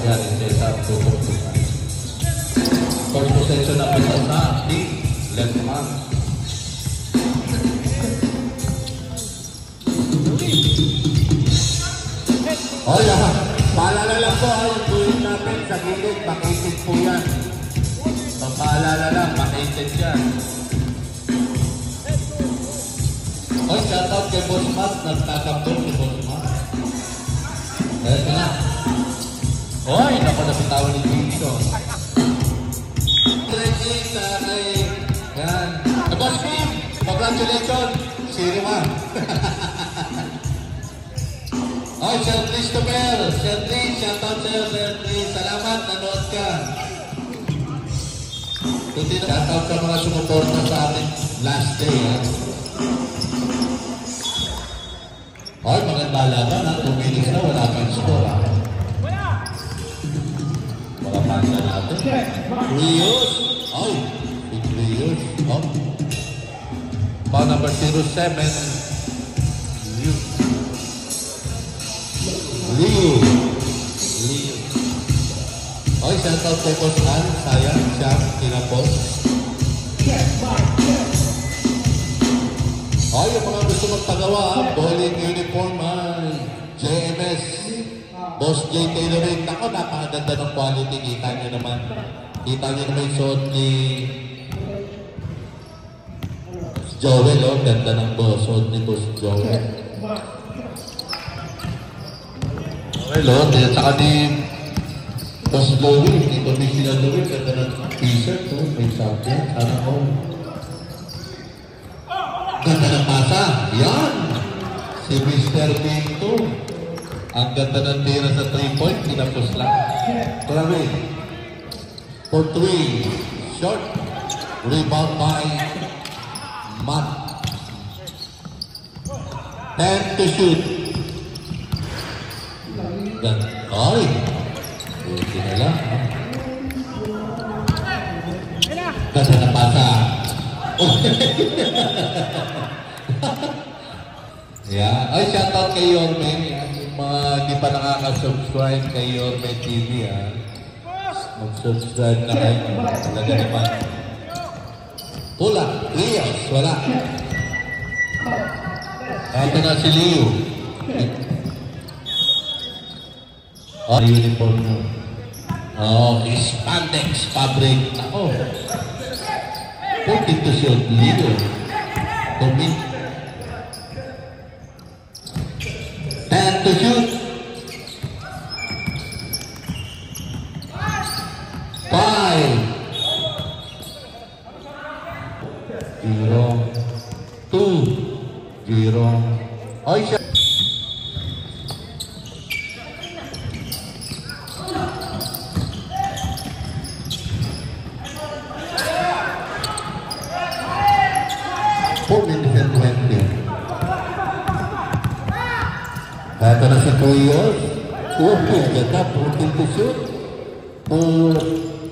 yan, Cesar tututukan. First possession na pisa sa team, left hand. O yan, paalala lang po, yung buhin natin sa gilid, makitid po yan. So paalala lang, makitid yan. Oy, shoutout kay Boss Matt, nagtatambol si Boss Matt. Eto na. Oy, naku, napitawan ni Jason. Yan. Boss Kim, congratulations. Sino ka? Oy, Sir Christopher. Sir Tris, shoutout sa'yo, Sir Tris. Salamat, nanood ka. Kundi na shoutout sa mga sumuporta sa ating last day, ha? Oy, maganda laban, ha? 2 minutes na, wala kang score, ha? Mga pasa natin. Rios. Oy, big Rios. Oh. Ball number 07. Liu. Oy, shoutout kay Boss Al. Sayang, siya, tinapos. Oy, yung mga gusto magpagawa, bowling uniform, JMS, Boss J. Tailoring. Ako, napakaganda ng quality. Kita nyo naman. Kita nyo naman yung suot ni Joel, oh. Ganda ng suot ni Boss Joel. Hello, at saka ni Boss Louie, ni Commissioner Louie, ganda ng t-shirt, oh. May sabi, sana ko. Ganda ng pasa. Yan! Si Mr. Pinto. Ang ganda ng tira sa 3-point, tinapos lang. Grabe. For 3. Short. Rebound by Matt. 10 to shoot. Ganda. Ay! Buti na lang. Ganda ng pasa. Yeah. Ay, shoutout kay Yorme. Yung mga hindi pa nakaka-subscribe kay Yorme TV, ha. Mag-subscribe na kayo. Talaga naman. Pula. Rios. Wala. Ito na si Leo. Oh, uniform mo. Oh, spandex fabric. Ako. 14 to shoot. Leo. Commit. 10 to shoot. 5. 0. 2. 0. Ay, siya. Ito na si Tuyos. Ganda, 14 to shoot.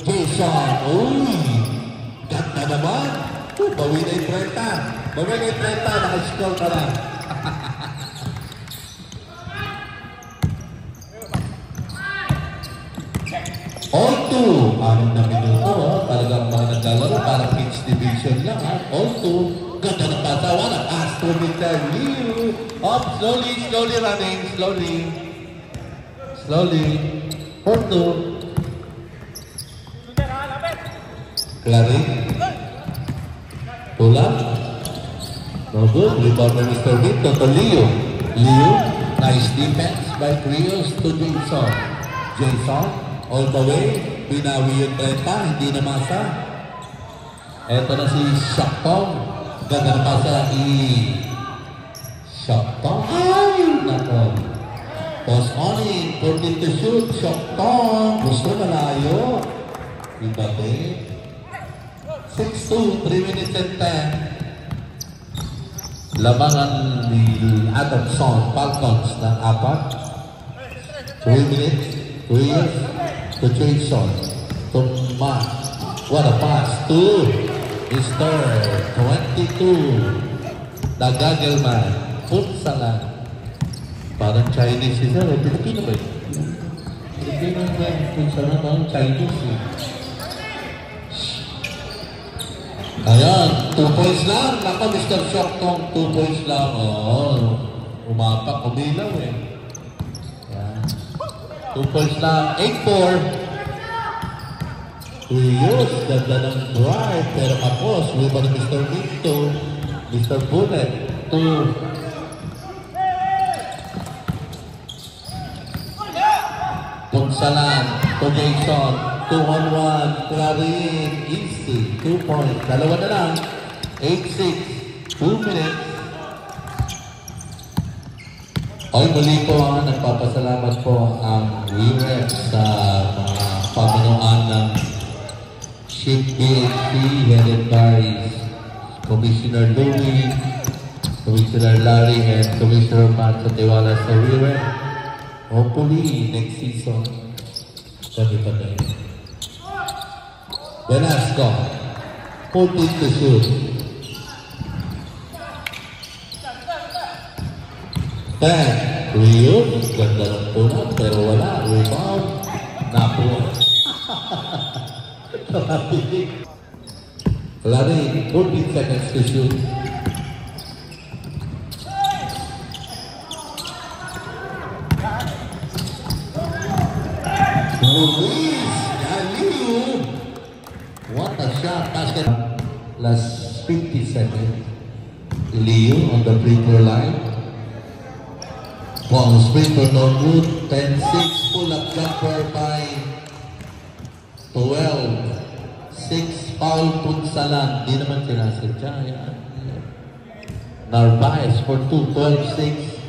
Jason. Uy! Ganda naman. Bawi na yung 30. Bawi na yung 30. Naka-score ka lang. All 2. 6 na minuto. Talagang mga naglalaro. Parang kids division lang. All 2. Ganda na pasa. Wala. Pass to Mr. Liu. Up. Slowly. Slowly running. Slowly. Slowly. 4-2. Clary. Tulak. No good. Rebound by Mr. Vito to Leo. Leo. Nice defense by Rios to Jason. Jason. All the way. Binawi yung 30. Hindi na masa. Eto na si Shakpong. Ganda na pasa. Shakpong. Ay! Nako. Post on in. 14 to shoot. Shakpong. Gusto malayo. Iba din. 6-2, 3 minutes and 10. Labangan ni Adamson Falcons ng 4. 3 minutes, 3 years to Jason. To Matt. What a pass to Mr. 22. The Gagelman. Putsa lang. Parang Chinese siya. Pilipino ba yun? Hindi na kung saan ang Chinese eh. Ayan, 2 points lang. Naka, Mr. Shock tong 2 points lang. Umapak, umilaw eh. Ayan. 2 points lang. 8-4. Rios, ganda ng drive. Pero kapos, lupa ni Mr. Victor. Mr. Bullet. 2. Punsalan to Jason. 2-on-1. Clarin. Easy. 2 points. Dalawa na lang. 8-6. 2 minutes. Ay, muli po nagpapasalamat po ang WeRef sa mga pamanuan ng Chief BHP headed by Commissioner Louie, Commissioner Larry, and Commissioner Matt sa tiwala sa WeRef. Hopefully, next season, kami pa tayo. Velasco, 14 to shoot. 10. Rios, ganda ng punan, pero wala. Rebound. Napuha. Larry, 14 seconds to shoot. Luis Galiu. What a shot. Basket. Last 50 seconds. Liu on the free throw line. One spring for no good. 10-6. Pull up jumper by 12. 6 foul Punsalan. Di naman sinasadya. Narvaez for 2. 12-6.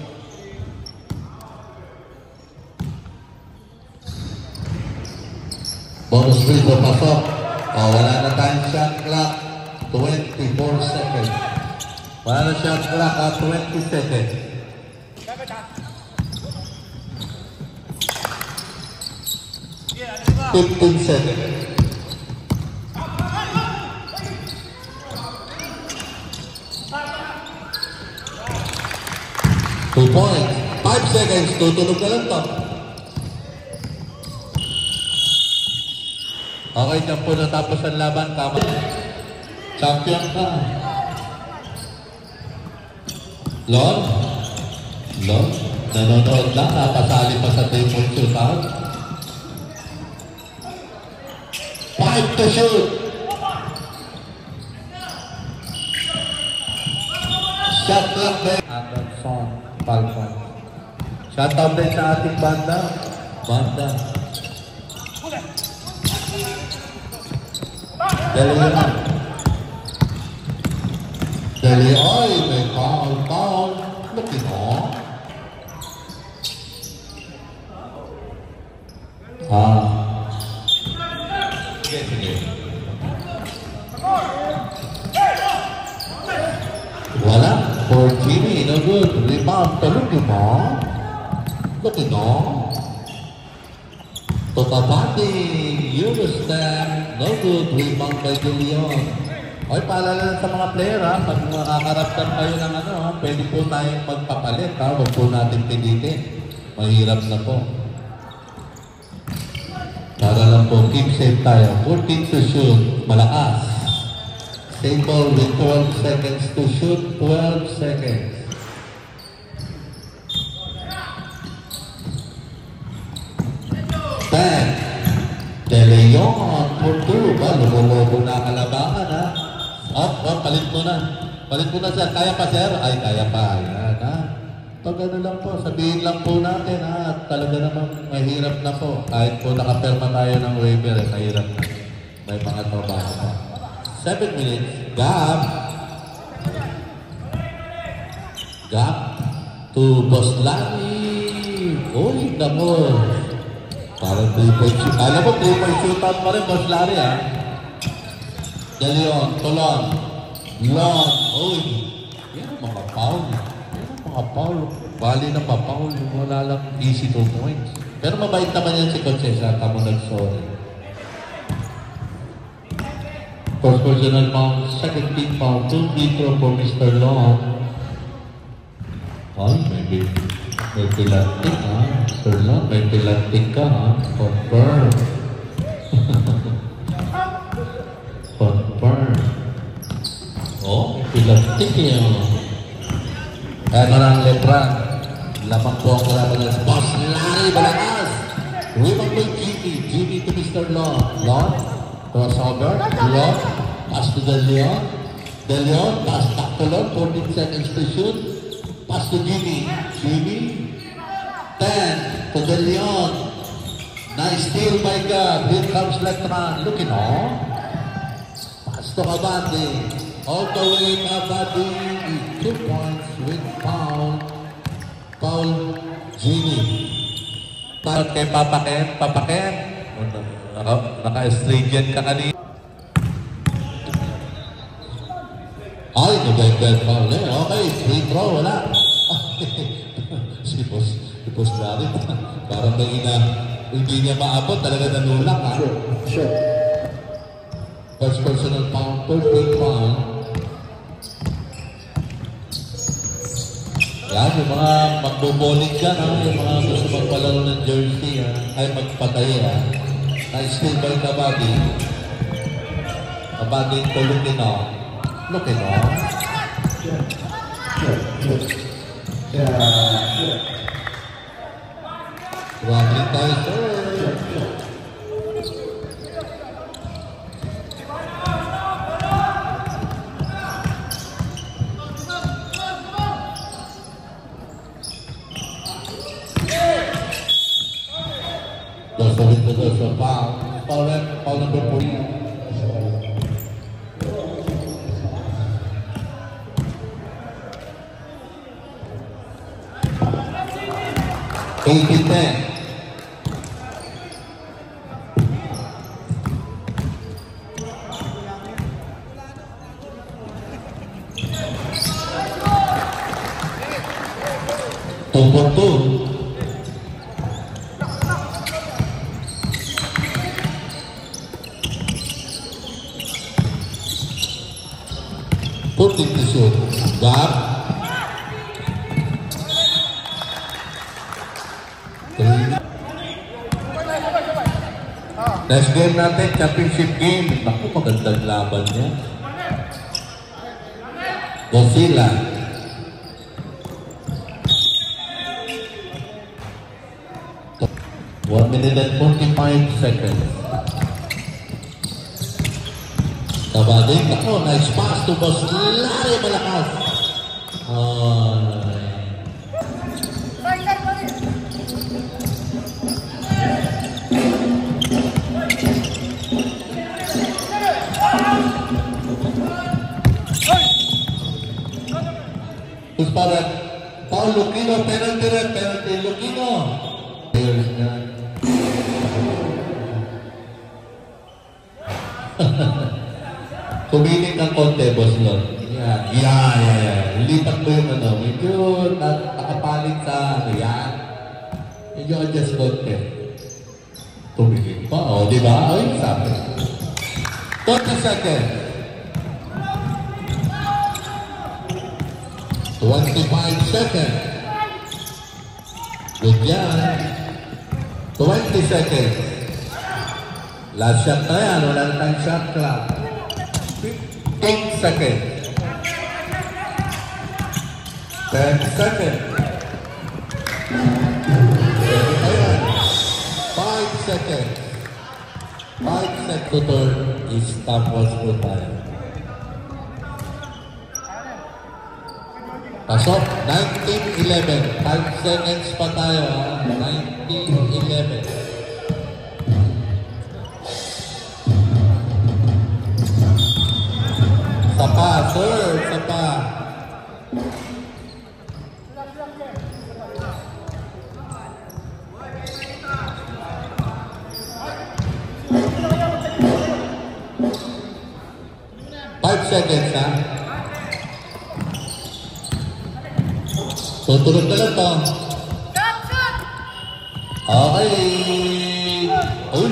Bonus free throw pasok. Wala na tayong shot clock. 24 seconds. Wala na shot clock at 20 seconds. Fifteen seconds. Two points. 5 seconds. Tutunog na lang to. Okay, dyan po natapos ang laban. Tama. Champion ka. Lon? Nanonood lang. Napasali pa sa 3-point shootout. 5 to shoot. Shot clock din. Anderson, Falcon. Shot out din sa ating banda. Deli, ay, may foul. Looking on. Wala. For Jimmy, no good. Rebound to looking on. To Tabati, Eurostan, no good. Rebound by De Leon. Oy, paalala lang sa mga player ha, pag makakaraptan kayo ng pwede po tayong magpapalit ha, huwag po natin pilitin. Mahirap na po. Para lang po, keep safe tayo. 14 to shoot, malakas. Same ball with 12 seconds to shoot, 12 seconds. De Leon for 2 ba? Lumo-lobo na kalabangan ha. Palit mo na sir. Kaya pa sir? Ay, kaya pa. Ayan ha. Pag ano lang po, sabihin lang po natin ha. Talaga namang mahirap na po. Kahit po nakaperma tayo ng waiver, mahirap na. May mga trabaho pa. 7 minutes. Gap to Boss Larry. Uy, namo. Parang 3-point shoot. Alam mo, 3-point shootout pa rin, Boss Larry, ha? De Leon, Tolon. Long. Uy. Yan ang mga foul. Bali na pa-foul. Wala lang easy 2 points. Pero mabait naman yan si Coach Cesar. Tamo nag-sorry. First personal foul, second team foul, 2 free throw for Mr. Long. Ay, maybe. May pilantik ha. Sir lang, may pilantik ka ha. Confirm. Confirm. Oh, may pilantik yun. Ano ng Lebron? Lamang po ang kalaban ng Boss Larry Balakas. Rebound to Jimmy. Jimmy to Mr. Law. Law. Crossover. Law. Pass to De Leon. De Leon. Pass back to Law. 14 seconds to shoot. Pass to Jimmy. Jimmy. 10 to De Leon. Nice steal by God. Here comes Letran. Looking on. Pass to Kabati. All the way Kabati. 2 points with foul. Foul Jimmy. Takot kay Papa Ken. Papa Ken. Naka-stringent ka kanina. Ay, nag-bad foul eh. Okay, free throw. Wala. Si Boss Larry. Parang hindi niya maabot. Talaga nanulak ha. Sure. First personal foul. First foul. Yan, yung mga magboboling dyan ha. Yung mga gusto magpalaro ng jersey ha. Ay magpatay ha. Nice steal by Kabati. Kabati to Lukino. Lukino. Grabe tayo sir. There's a foul. Foul number 4. 18-10. Two. Putting the shoot. Gap. 3. Next game natin, championship game. Naku, magandang laban niya. Godzilla. One minute and 45 seconds. Kabading, ako, nice pass to Boss Larry Balakas. Terus para Paul Lukino, penalty Lukino. Players na. Kuminig ng konti, Boss Lord. Yeah. Lipat mo yung medyo nakapalit sa yan. Medyo adjust konti. Kuminig pa, di ba? Ay, sabi. 30 seconds. 25 seconds. Good yan. 20 seconds. Last shot na yan. Wala na tayong shot clock. 15 seconds. 10 seconds. 5 seconds. 5 seconds. Tutor is stopwatch po tayo. Pasok, 19-11. 5 seconds pa tayo ha. 19-11. Sapa, sir, sapa. Five seconds, ha? Tutulog na lang to. Okay. Uy,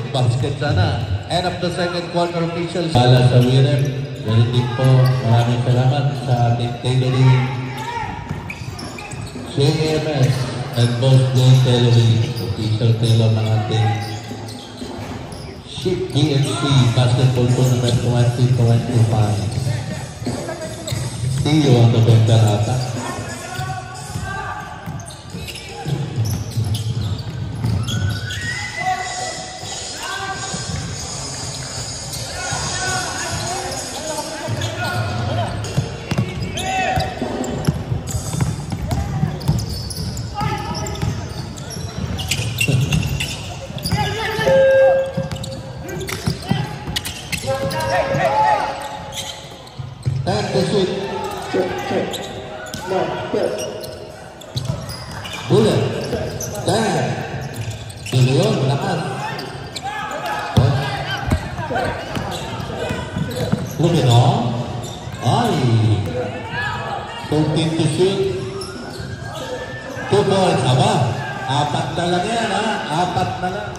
basket sana. End of the second quarter officials. Bala sa Wirem. Ganun din po. Maraming salamat sa ating tailoring JMS and both Jay Tailoring, official tailor ng ating Ship PNC Basketball Tournament 2025. See you on November ata. And the shoot. Bullet. Dan. Leon, lakas. Lumino. Ay. 14 to shoot. 2 points. Aba. 4 na lang yan, ha? 4 na lang.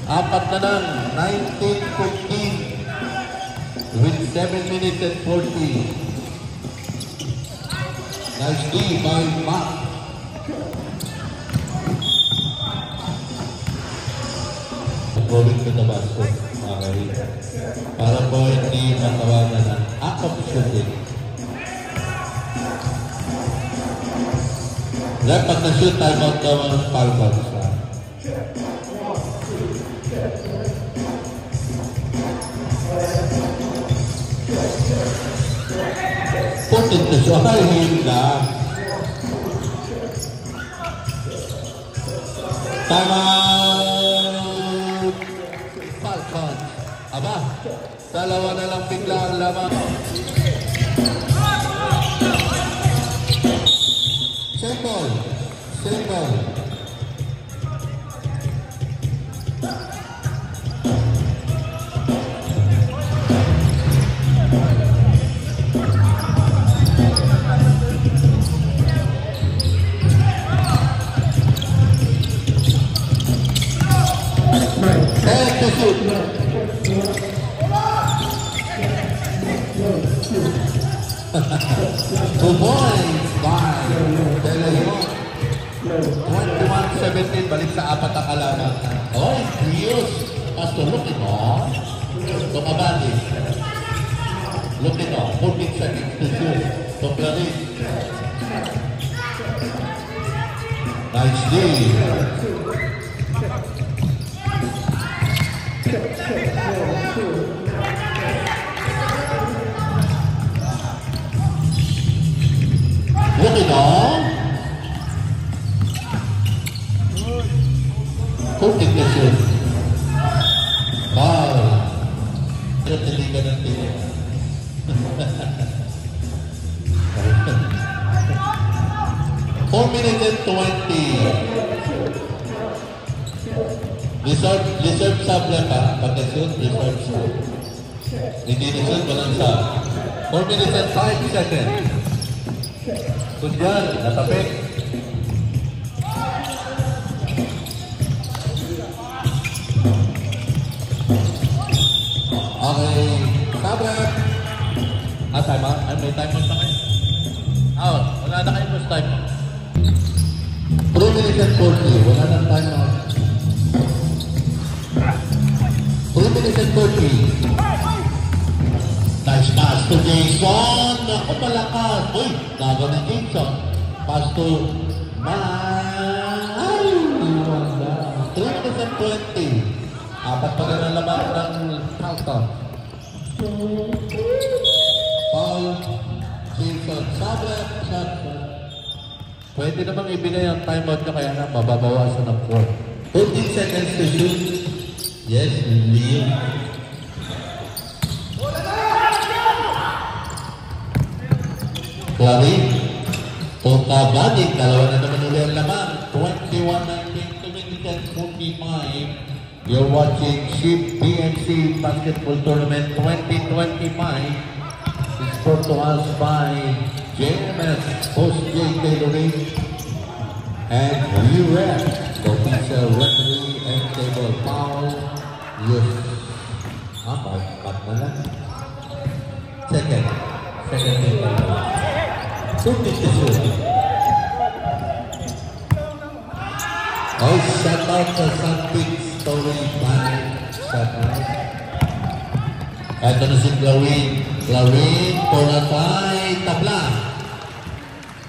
4 na lang. 19-15. With 7 minutes and 40. Nice D by Mac. Going to the basket. Okay. Para po hindi matawagan ng act of shooting. Dahil pag na-shoot, time out daw ang Falcons. Put it to show. Ay, hindi. Time out! Falcons. Aba, dalawa na lang bigla ang lamang. Simple. Simple. Two points by De Leon. 21-17, balik sa 4 ang kalaban. Oh, Rios. Pastor, look it on. Tumabali. Look it on. 14 seconds to shoot. Tuplari. Nice D. Look it on. Putting the shoot. Wow. Natiligan ng tili. 4 minutes and 20. Reserve sub lang ka. Pag na-shoot, reserve sub. Hindi na-shoot, walang sub. 4 minutes and 5 seconds. Kundian, natapik. Okay, tablet. Time out? May time out na kayo? Out. Wala na kayo mas time out. 3 minutes and 40. Wala na time out. 3 minutes and 40. Nice pass to Jason. Ako malakas. Uy, lago ng Jason. Pass to Ay, wala. 3 minutes and 20. Apat pa na naman ng Falcon. Paul, Jason, Sabret, Sabret. Pwede namang ibigay ang timeout nyo kaya na mababawasan ng 4. 14 seconds to shoot. Yes, Leo. Clary. Pagkabadik, dalawa na naman ulit ang laman. 21-19 to minutes and 45. You're watching Ship PNC Basketball Tournament 2025. It's brought to us by JMS, Host J. Tailoring, and UREF, the official referee and table foul. Yes. Ba't na lang? Second table. 2 minutes to shoot. Oh, shout out sa Sunbit Story Band. Shout out. Ito na si Glawin. Glawin, Poratay, tabla.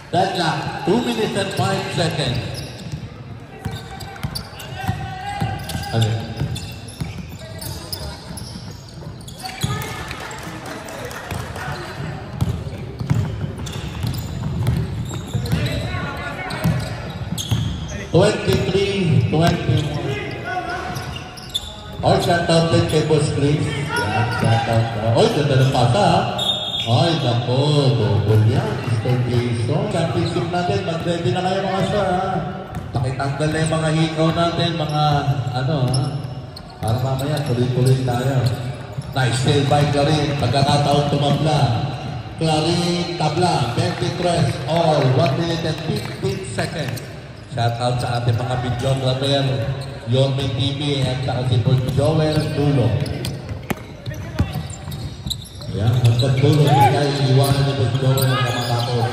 Deadlock, 2 minutes and 5 seconds. Ano? Oh, shout out din kay Boss Chris. Yan, shout out. Oy, ganda ng pata ha. Ay, nako, double yan. Mr. Jason. Championship natin, mag-ready na kayo mga sir ha. Pakitanggal na yung mga hikaw natin, mga ano ha. Para mamaya, tuloy-tuloy tayo. Nice sail by Clarin. Pagkakataon tumabla. Clarin, tabla. 23 all. 1 minute and 15 seconds. Shout out sa ating mga videographer. Yorme TV at saka si Joel Dulo. Yan, hanggang dulo tayo iwanan ni Joel ng kamatapos.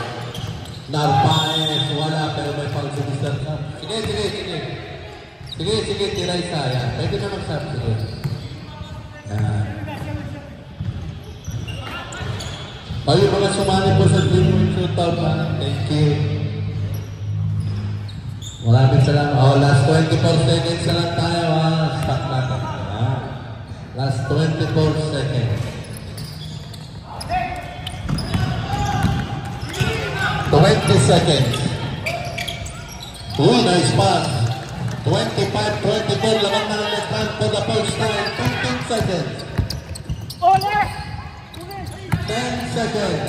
Narvaez, wala pero may pang sumisar ka. Sige, tira isa. Yan, pwede na mag-sub. Sige. Yan. Ay, mga sumali po sa Dream Shootout. Thank you. Maraming salamat. Oh, last 24 seconds na lang tayo ha. Stop natin. Last 24 seconds. 20 seconds. Uy, nice pass. 25-24. Lamang na left hand for the first time. 15 seconds. 10 seconds.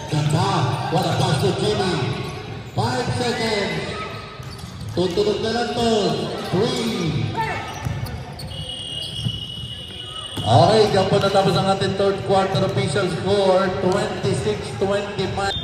Ganda. What a pass to Jimmy. 5 seconds. Tutulog na lang to. 3. Okay, dyan po natapos ang ating third quarter official score. 26-25.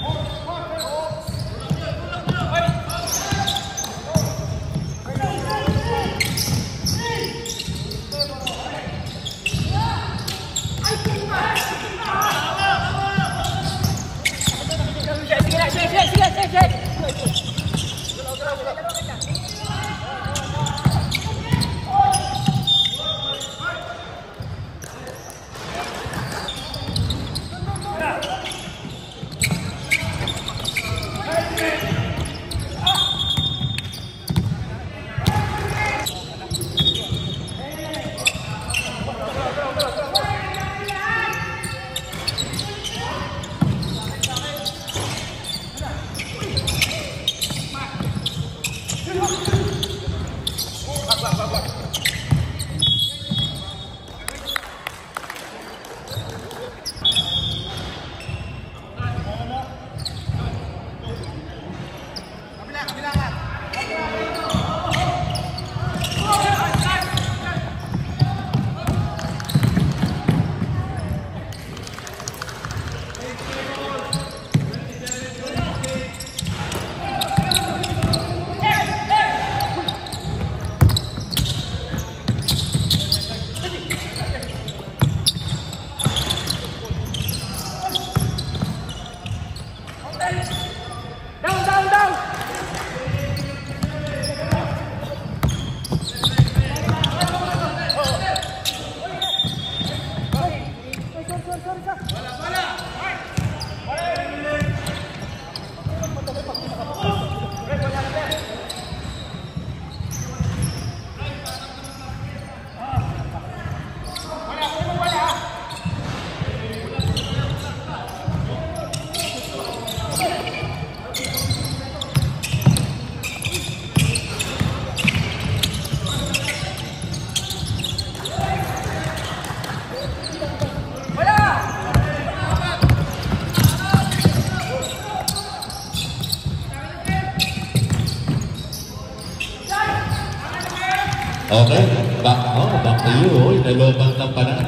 Okay, back to you. Nalobang lang pala.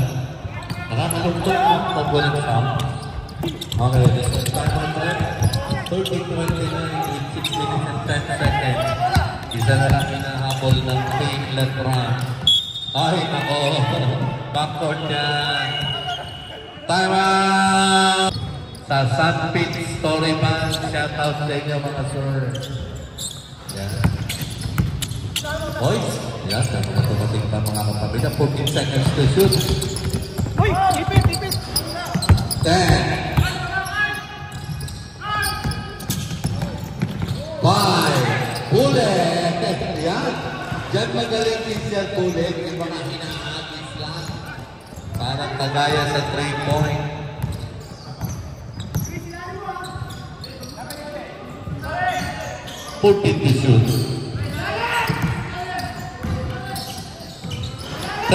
Nakakalungkot mo pag walang sound. Okay, this is 500. 30-29 in 6 minutes and 10 seconds. Isa na lang hinahabol ng Team Letran. Ay, nako. Backcourt yan. Time out! Sa Sunbit Story Band, shout out sa inyo mga sir. Yan. Boys, yan, tumating pa mga kapamilya. 14 seconds to shoot. Uy! Ipit! 10. 5. Bullet! Yan. Diyan magaling din siya bullet. Yung mga hinahabis lang. Parang kagaya sa 3-point. Put-in to shoot. 10.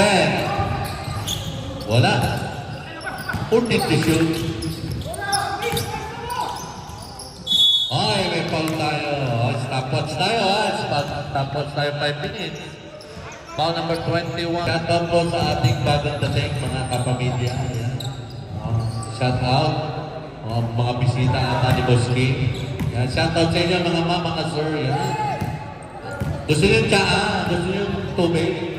Wala. Put-in to shoot. Ay, may foul tayo. Stopwatch tayo. Stopwatch tayo 5 minutes. Foul number 21. Shout out po sa ating bagong dating mga kapamilya. Shout out. Mga bisita ata ni Boss King. Yan, shout out sa inyo mga mama, mga sir. Yan. Gusto nyo tsaa? Gusto nyo tubig?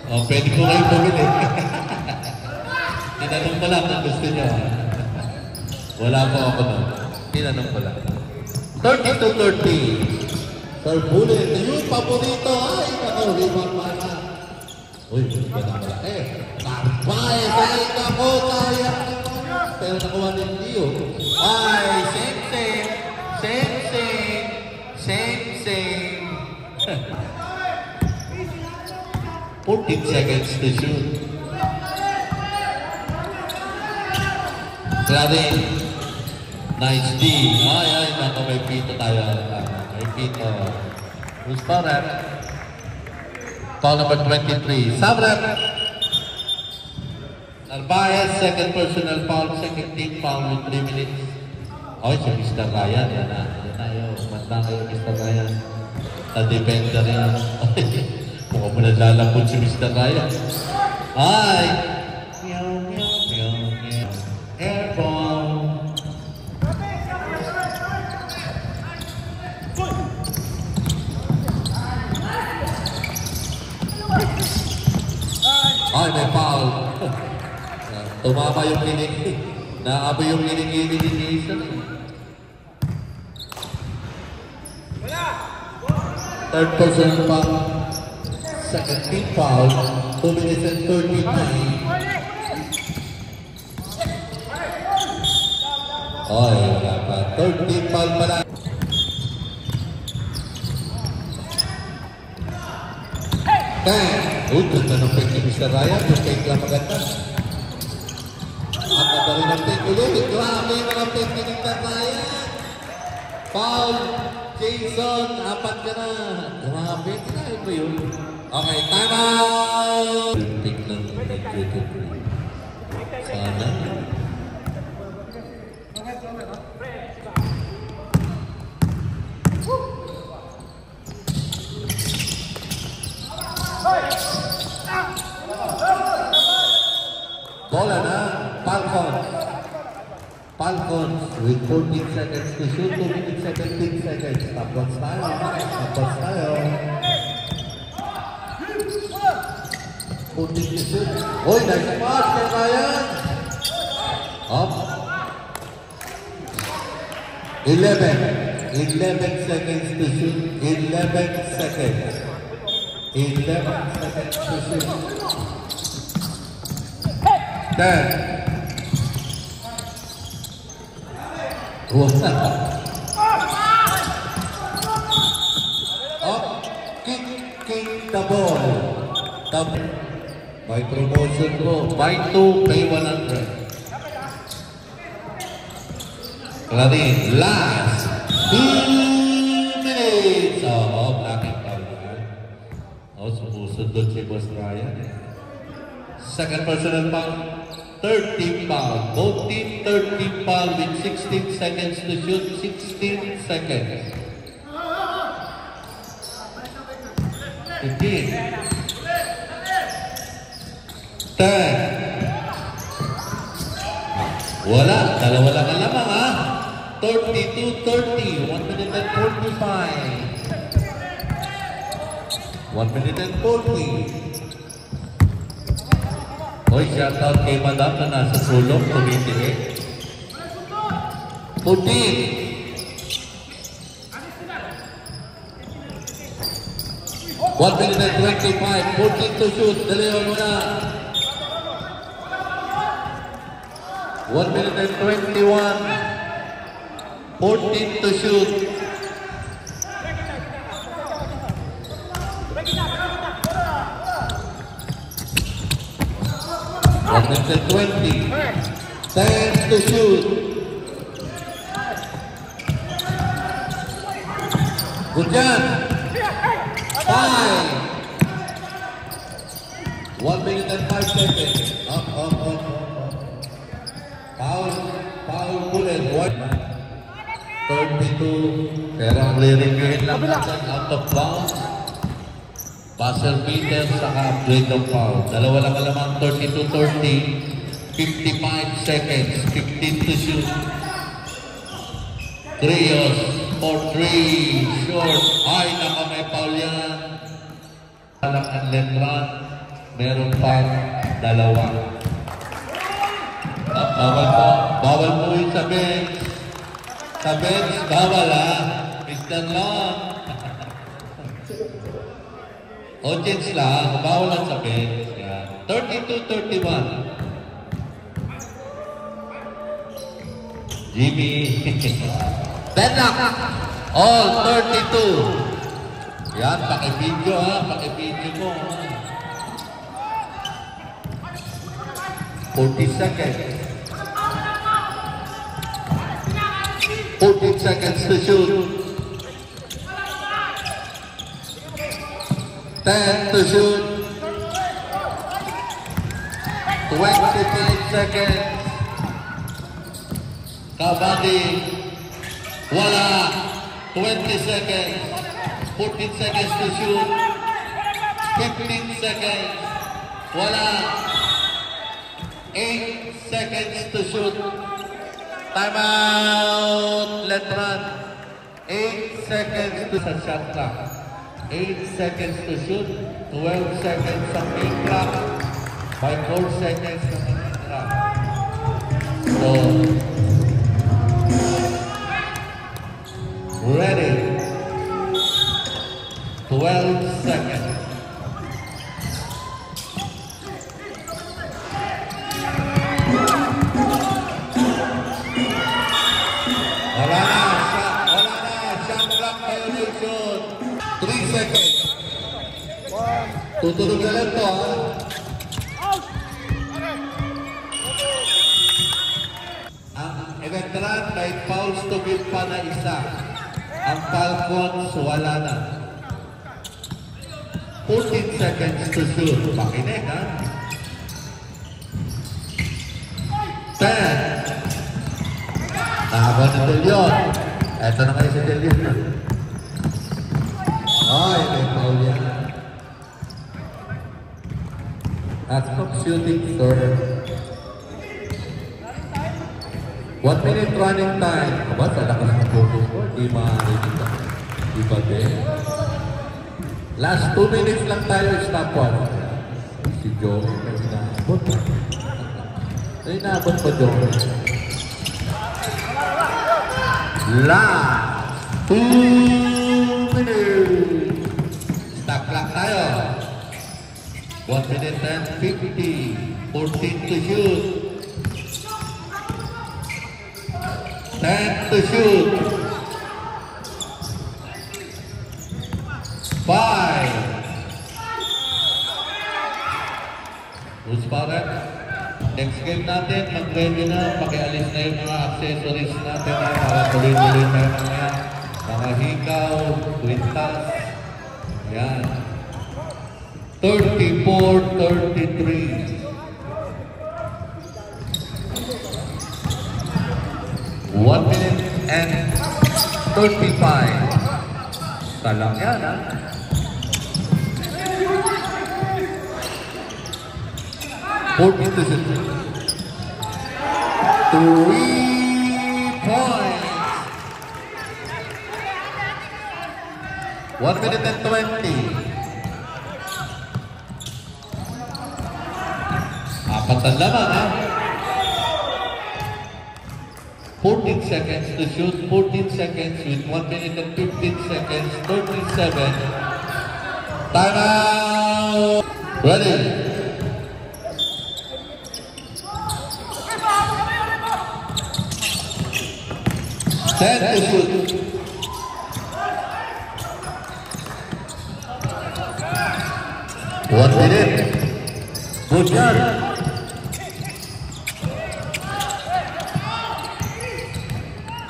Pwede ko kayo tubig eh. Tinanong ko lang kung gusto nyo. Wala po ako doon. Tinanong ko lang. 30 to 30. Sir Bullet, yung paborito. Ay, rebound para. Uy, hindi na malaki. Narbayan, dahil ako, kaya. Pero nakuha ng Leo. Ay, same. 14 seconds to shoot. Clarin. Nice D. Ay, naku, may pito tayo. May pito. Who's foul rep? Foul number 23. Sub rep. Narvaez, second personal foul, second team foul with 3 minutes. Oh, si Mr. Ryan. Yan na. Manda kayo, Mr. Ryan. Na-defender yan. Mukhang mo naglalambot si Mr. Ryan. Ay! Airball. Ay, may foul. Tumama yung kinig. Naaboy yung kinig-kinig ni Jason. Third personal foul. Second team foul. 2 minutes and 39. Ay, wala pa. Third team foul pala. Uy, ganda ng fake ni Mr. Ryan. Yung fake lang maganda. At nagda rin ang fake ulit. Grabe yung mga fake ni Mr. Ryan. Foul. Jason, apat ka na. Grabe, kinahin mo yun. Okay, time out! Fake lang medyo. Sana. Bola na, Falcons with 14 seconds to shoot, 2 minutes and 15 seconds. Stopwatch tayo. 14 to shoot. Uy, nice pass kay Ryan. Up. 11 seconds to shoot. 11 seconds to shoot. 10. Up, kick the ball. By promotion bro, buy 2, pay 100. Clarin, last 2 minutes. Blocking foul. Sumusundod si Boss Ryan. Second personal foul. Third team foul. Both team third team foul with 16 seconds to shoot. 16 seconds. 15. 10. Wala. Dalawa lang ang lamang ha. 32-30. 1 minute and 45. 1 minute and 40. Hoy, shoutout kay Madam na nasa sulong, tumitingin. 14. 1 minute and 25. 14 to shoot. De Leon muna. 1 minute and 21. 14 to shoot. One minute and 20. 10 to shoot. Good job. 5. 1 minute and 5 seconds. Up. Foul bullet. 32. Pero ang liring lang natin out of bounds. Buzzer beater saka break of foul. Dalawa lang alamang 32-30. 55 seconds. 15 to shoot. Trios for 3. Short. Ay, naka may foul yan. Alam ang Letran. Meron pa dalawa. Bawal po yun sa bench. Sa bench, bawal Mr. Long. Audience lang, bawal lang sa bench. 32-31. Jimmy. Deadlock. All 32. Yan, paki-video paki-video mo. 40 seconds. 14 seconds to shoot. 10 to shoot. 25 seconds. Kabadi. Wala. 20 seconds. 14 seconds to shoot. 15 seconds. Wala. 8 seconds to shoot. Time out. Let's run. 8 seconds to sa shot clock. 8 seconds to shoot. 12 seconds sa main clock. By 4 seconds sa main clock. So, ready. 12 seconds. Wala na. Shot clock violation. 3 seconds. Tutulog na lang to, Ang veteran may fouls to beat pa na isa. Ang Falcons wala na. 14 seconds to shoot. Makinig, 10. Nakakuha na De Leon. Eto na kayo si De Leon. Ay, may foul yan. That's not shooting, sir. 1 minute running time. Aba, talakas ng focus ko. Di maaaring ito. Di ba, Ben? Last 2 minutes lang tayo, stopwatch. Si Joey, may inaabot. May inaabot pa, Joey. Last 2 minutes. Stop clock tayo. 1 minute and 50. 14 to shoot. 10 to shoot. 5. Who's parang? Next game natin, mag-ready na, pakialis na yung mga accessories natin para tuloy-tuloy tayo mamaya. Mga hikaw, kwintas. Yan. 34-33. 1 minute and 35. Talang yan, 14 to shoot. 3 points. 1 minute and 20. Apat ang laman, 14 seconds to shoot, 14 seconds with 1 minute and 15 seconds, 37. Time out. Ready. Set to shoot. One minute. Good job.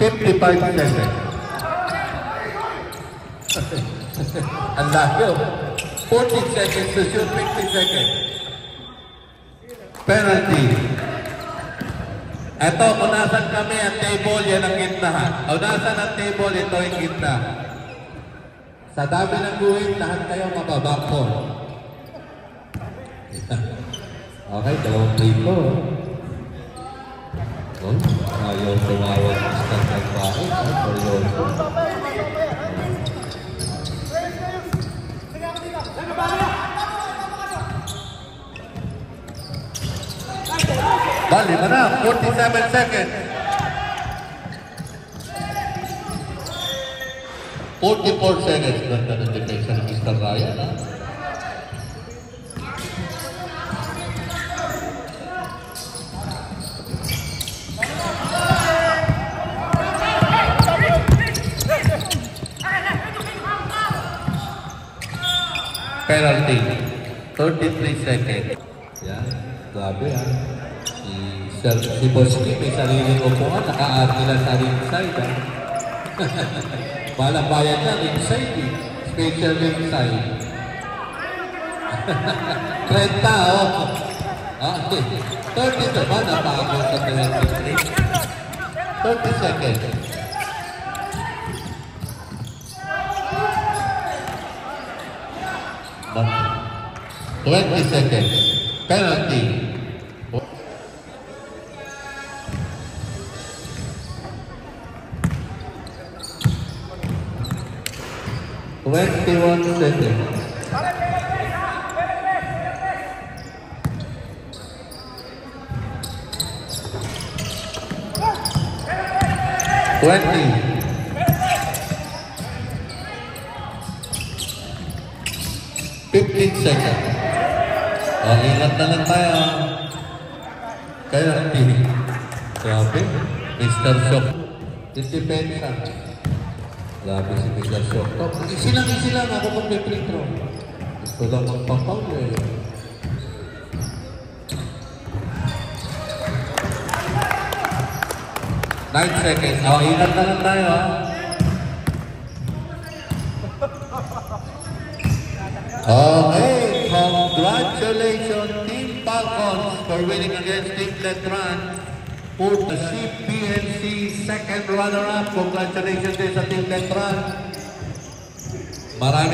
55 seconds. Ang layo. 40 seconds to shoot, 50 seconds. Penalty. Eto, kung nasan kami ang table, yan ang gitna ha. O nasan ang table, ito yung gitna. Sa dami ng guhit, lahat kayo mababako. Okay, dalawang play po. Oh, ayaw tumawag ng stand ng bahay. Seryoso. Bali mo na, 47 seconds. 44 seconds. Ganda ng depensa ng Mr. Ryan. Penalty. 33 seconds. Yan, grabe ha. Si Boski may sariling upuan, naka-arty lang sa ring side ha. Balang bayan niya, ring side eh. Special ring side. 30 oh. Ah, 30 ba? Napako sa 23. 30 seconds. But 20 seconds. Penalty. 21 seconds. $15 seconds. Oh, ingat na lang tayo. Kaya hindi. Grabe. Mr. Shock. Depensa. Grabe si Mr. Shock. Easy lang. Ako kung may free throw. Gusto lang magpapaw eh. Nine seconds. Oh, ingat na lang tayo ha. Okay, congratulations Team Falcons for winning against Team Letran for the CPNC second runner-up. Congratulations din sa Team Letran. Marami